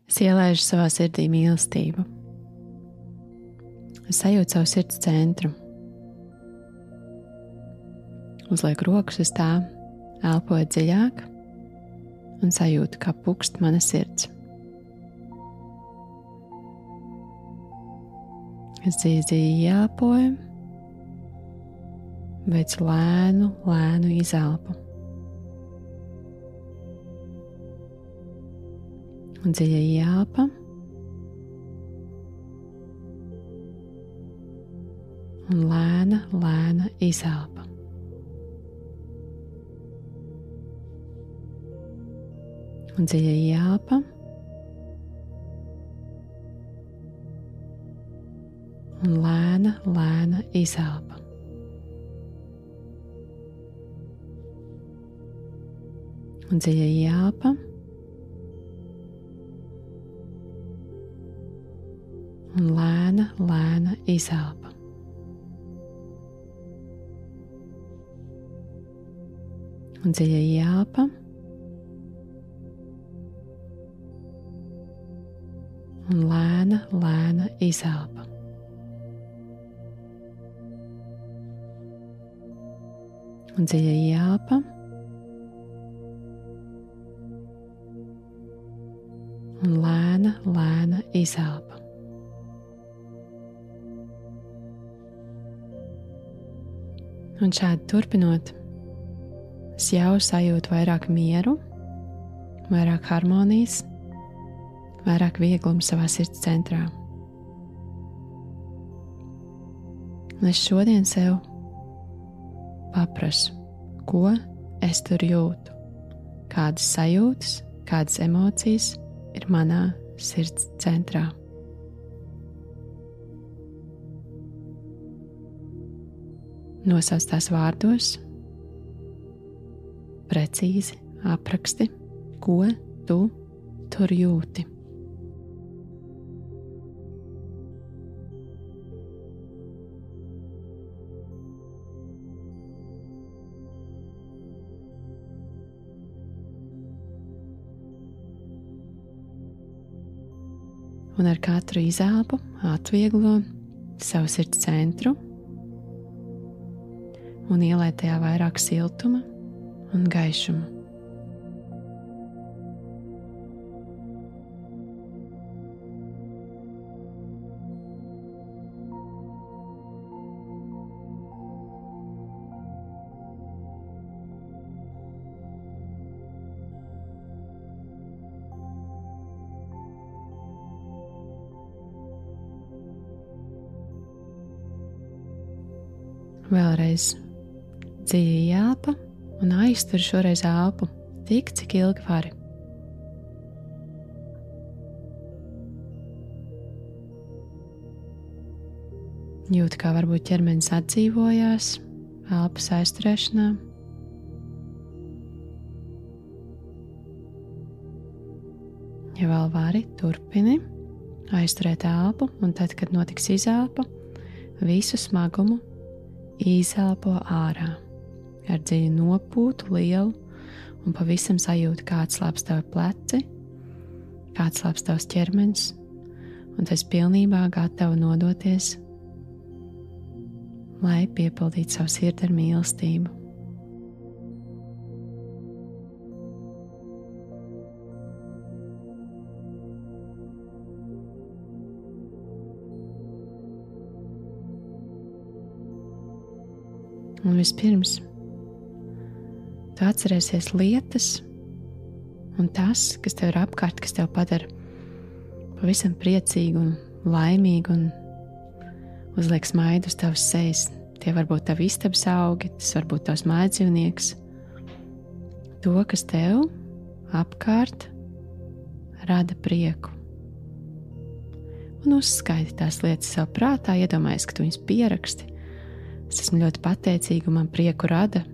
Es ielaižu savā sirdī mīlestību. Es sajūtu savu sirds centru. Uzlieku rokas uz tā, elpoju dziļāk un sajūtu, kā pukst mana sirds. Es dziļi ieelpoju, veicu lēnu izelpu. Un dziļa ieelpa un lēna izelpa. Un dziļa ieelpa un lēna izelpa. Un dziļa ieelpa un lēna izelpa. Un dziļa ieelpa un lēna izelpa. Un dziļa ieelpa un lēna izelpa. Un šādi turpinot, es jau sajūtu vairāk mieru, vairāk harmonijas, vairāk vieglumu savā sirds centrā. Un es šodien sev paprasu, ko es tur jūtu, kādas sajūtas, kādas emocijas ir manā sirds centrā. Nosauc tās vārdos, precīzi apraksti, ko tu tur jūti. Un ar katru izelpu atvieglo savu sirds centru un ielai tajā vairāk siltuma un gaišuma. Vēlreiz dziļi ieelpa un aiztur šoreiz elpu tik, cik ilgi vari. Jūti, kā varbūt ķermenis atdzīvojās elpas aizturēšanā. Ja vēl vari, turpini aizturēt elpu, un tad, kad notiks izelpa, visu smagumu izelpo ārā ar dziļu nopūtu, lielu un pavisam sajūti, kāds slāpst tavi pleci, kāds slāpst tavs ķermenis, un tu esi pilnībā gatava nodoties, lai piepildītu savu sirdi ar mīlestību. Un vispirms tu atcerēsies lietas un tas, kas tev ir apkārt, kas tev padara pavisam priecīgu un laimīgu un uzliek smaidu uz tavas sejas. Tie var būt tavi istabas augi, tas var būt tavs mājdzīvnieks. To, kas tev apkārt rada prieku. Un uzskaiti tās lietas sev prātā, iedomājies, ka tu viņas pieraksti. Es esmu ļoti pateicīga un man prieku rada.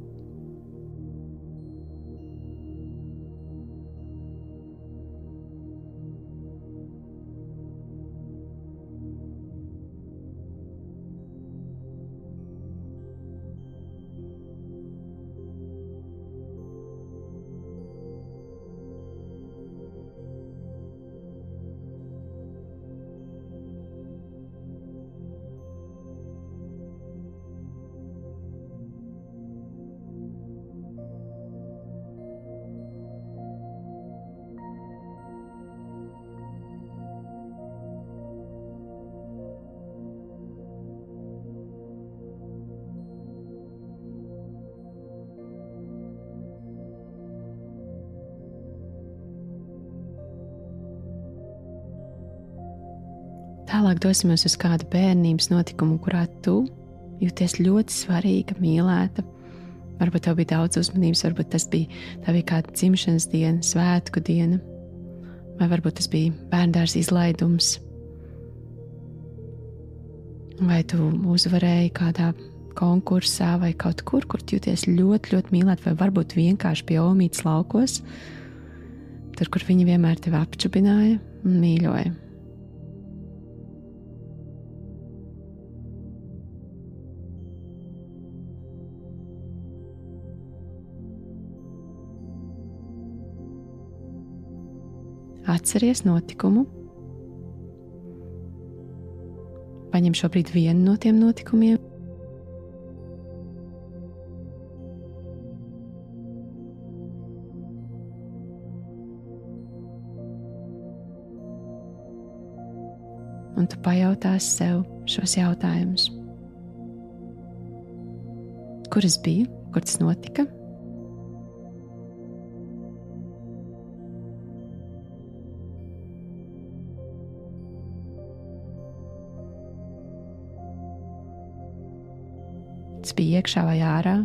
Tālāk dosimies uz kādu bērnības notikumu, kurā tu jūties ļoti svarīga, mīlēta. Varbūt tev bija daudz uzmanības, varbūt tā bija kāda dzimšanas diena, svētku diena, vai varbūt tas bija bērndārs izlaidums, vai tu uzvarēji kādā konkursā vai kaut kur jūties ļoti, ļoti mīlēt, vai varbūt vienkārši pie omītes laukos, tur, kur viņi vienmēr tevi apčubināja un mīļoja. Atceries notikumu. Paņem šobrīd vienu no tiem notikumiem. Un tu pajautāsi sev šos jautājumus. Kur es biju? Kur tas notika? Tas bija iekšā vai ārā?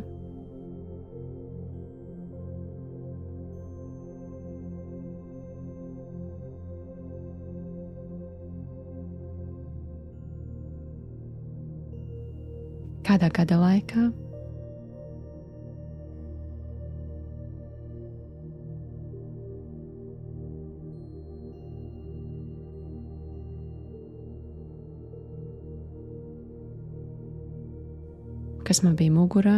Kādā gada laikā? Kas man bija mugurā?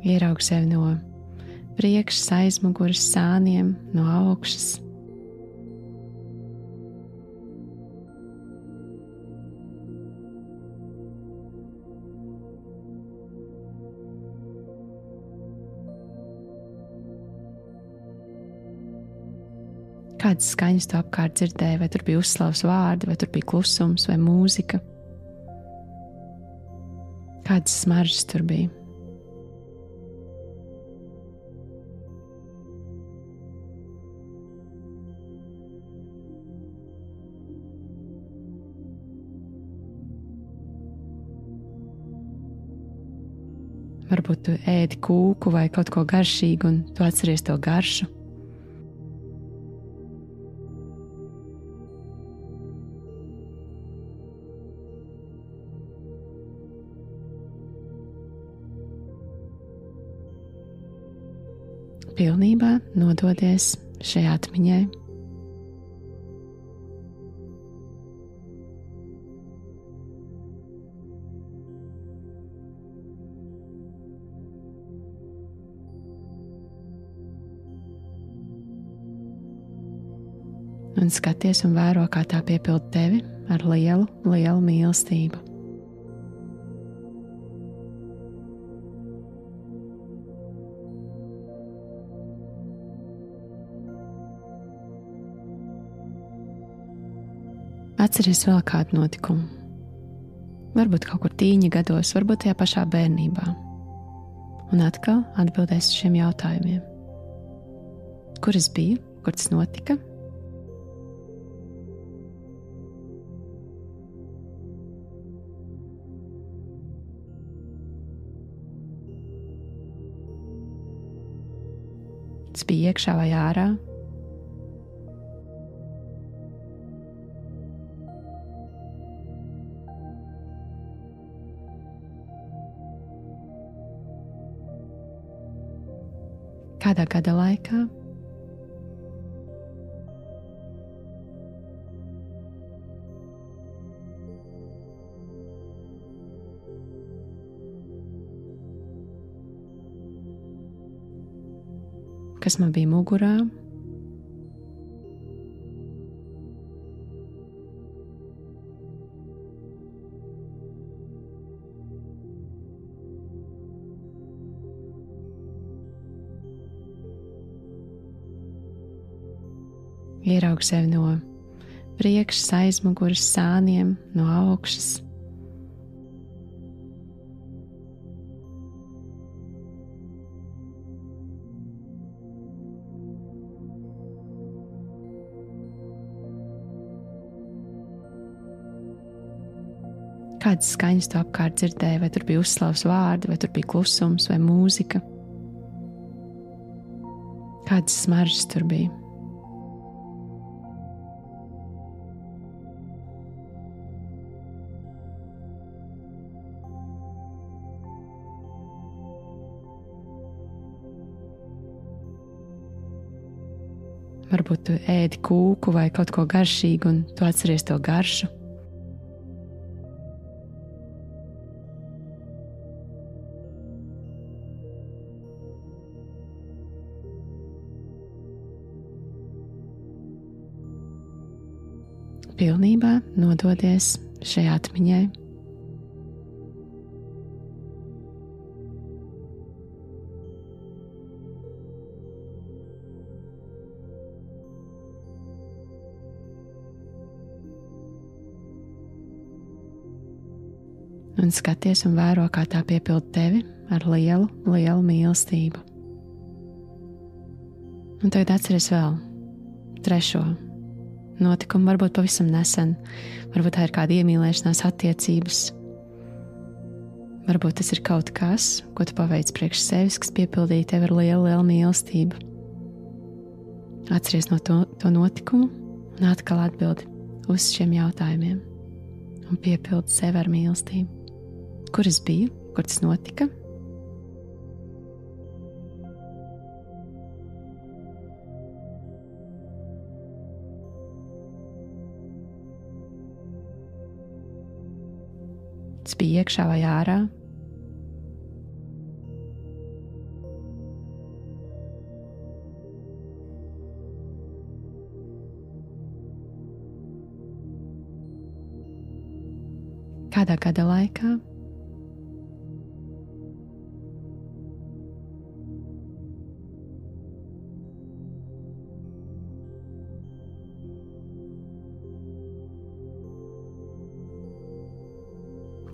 Ieraugu sevi no priekšas, aizmugures, sāniem, no augšas. Kādas skaņas tu apkārt dzirdēji, vai tur bija uzslavas vārdi, vai tur bija klusums vai mūzika? Kādas smaržas tur bija? Varbūt tu ēdi kūku vai kaut ko garšīgu, un tu atceries to garšu. Pilnībā nododies šai atmiņai. Un skaties un vēro, kā tā piepilda tevi ar lielu, lielu mīlestību. Atceries vēl kādu notikumu. Varbūt kaut kur tīņa gados, varbūt tajā pašā bērnībā. Un atkal atbildēs uz šiem jautājumiem. Kur es biju? Kur tas notika? Tas bija iekšā vai ārā? Kādā gada laikā? Kas man bija mugurā? Ieraugu sevi no priekšas, aizmugures, sāniem, no augšas. Kādas skaņas tu apkārt dzirdēji, vai tur bija uzslavas vārdi, vai tur bija klusums vai mūzika? Kādas smaržas tur bija? Varbūt tu ēdi kūku vai kaut ko garšīgu, un tu atceries to garšu. Pilnībā nododies šai atmiņai. Un skaties un vēro, kā tā piepilda tevi ar lielu, lielu mīlestību. Un tagad atceries vēl trešo notikumu, varbūt pavisam nesen, varbūt tā ir kāda iemīlēšanās attiecības, varbūt tas ir kaut kas, ko tu paveic priekš sevis, kas piepildīja tevi ar lielu, lielu mīlestību. Atceries no to notikumu un atkal atbildi uz šiem jautājumiem un piepildi sevi ar mīlestību. Kur es biju? Kur tas notika? Tas bija iekšā vai ārā? Kādā gada laikā?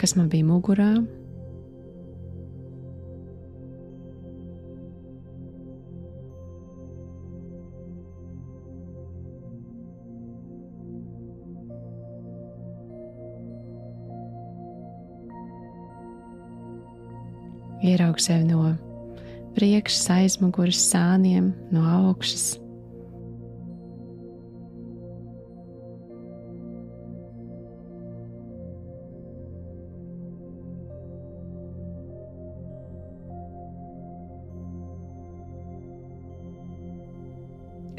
Kas man bija mugurā? Ieraugu sevi no priekšas, aizmugures, sāniem, no augšas.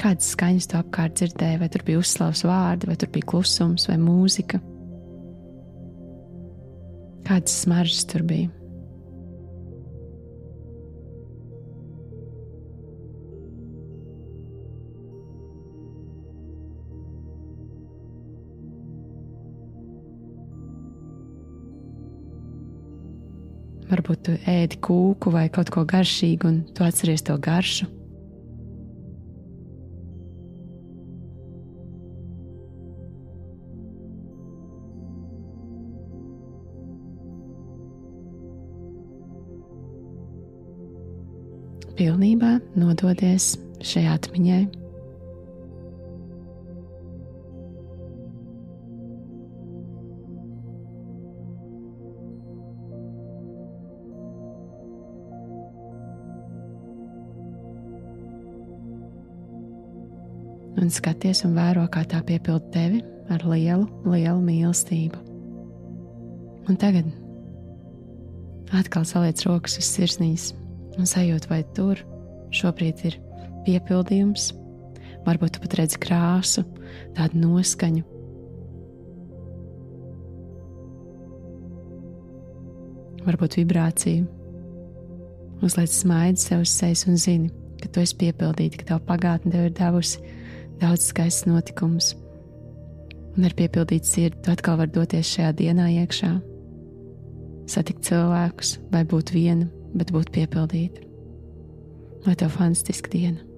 Kādas skaņas tu apkārt dzirdēji, vai tur bija uzslavas vārdi, vai tur bija klusums vai mūzika? Kādas smaržas tur bija? Varbūt tu ēdi kūku vai kaut ko garšīgu, un tu atceries to garšu. Pilnībā nododies šai atmiņai. Un skaties un vēro, kā tā piepilda tevi ar lielu, lielu mīlestību. Un tagad atkal saliec rokas uz sirsnīs un sajūt, vai tur šobrīd ir piepildījums. Varbūt tu pat redzi krāsu, tādu noskaņu. Varbūt vibrāciju. Uzliec smaidu sev uz sejas un zini, ka tu esi piepildīta, ka tavu pagātne tev ir devusi daudz skaistus notikumus. Un ar piepildītu sirdi tu atkal vari doties šajā dienā iekšā, satikt cilvēkus, vai būt viena, bet būt piepildīta. Lai tev fantastiska diena!